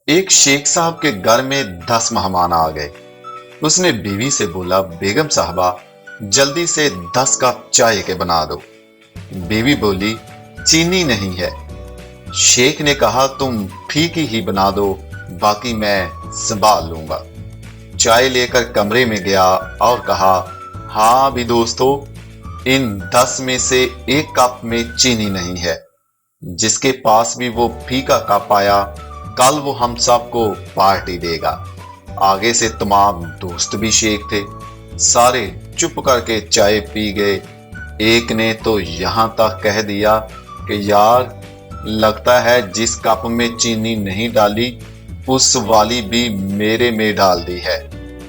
एक शेख साहब के घर में 10 मेहमान आ गए। उसने बीवी से बोला, बेगम साहबा जल्दी से 10 कप चाय के बना दो। बीवी बोली, चीनी नहीं है। शेख ने कहा, तुम फीकी ही बना दो, बाकी मैं संभाल लूंगा। चाय लेकर कमरे में गया और कहा, हाँ भी दोस्तों, इन 10 में से 1 कप में चीनी नहीं है। जिसके पास भी वो फीका कप आया, कल वो हम सबको पार्टी देगा। आगे से तमाम दोस्त भी शेख थे। सारे चुप करके चाय पी गए। एक ने तो यहां तक कह दिया कि यार, लगता है जिस कप में चीनी नहीं डाली उस वाली भी मेरे में डाल दी है,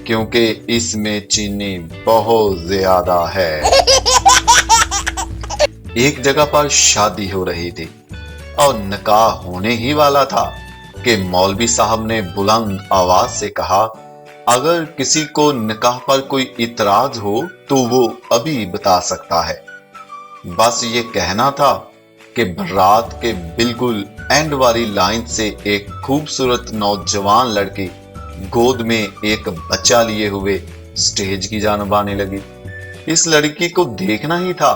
क्योंकि इसमें चीनी बहुत ज्यादा है। एक जगह पर शादी हो रही थी और निकाह होने ही वाला था कि मौलवी साहब ने बुलंद आवाज से कहा, अगर किसी को निकाह पर कोई इतराज हो तो वो अभी बता सकता है। बस ये कहना था कि बारात के बिल्कुल एंड वाली लाइन से एक खूबसूरत नौजवान लड़की गोद में एक बच्चा लिए हुए स्टेज की जानब आने लगी। इस लड़की को देखना ही था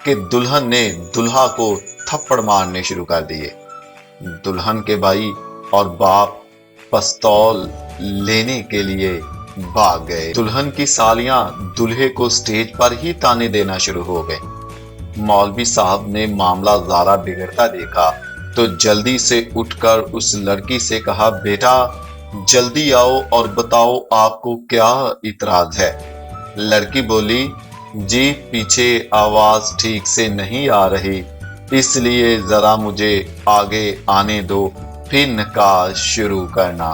कि दुल्हन ने दुल्हा को थप्पड़ मारने शुरू कर दिए। दुल्हन के भाई और बाप पिस्तौल लेने के लिए भाग गए। दुल्हन की सालियां दूल्हे को स्टेज पर ही ताने देना शुरू हो गए। मौलवी साहब ने मामला ज़रा बिगड़ता देखा तो जल्दी से उठकर उस लड़की से कहा, बेटा जल्दी आओ और बताओ आपको क्या इतराज है। लड़की बोली, जी पीछे आवाज ठीक से नहीं आ रही, इसलिए जरा मुझे आगे आने दो, फिर निकाह शुरू करना।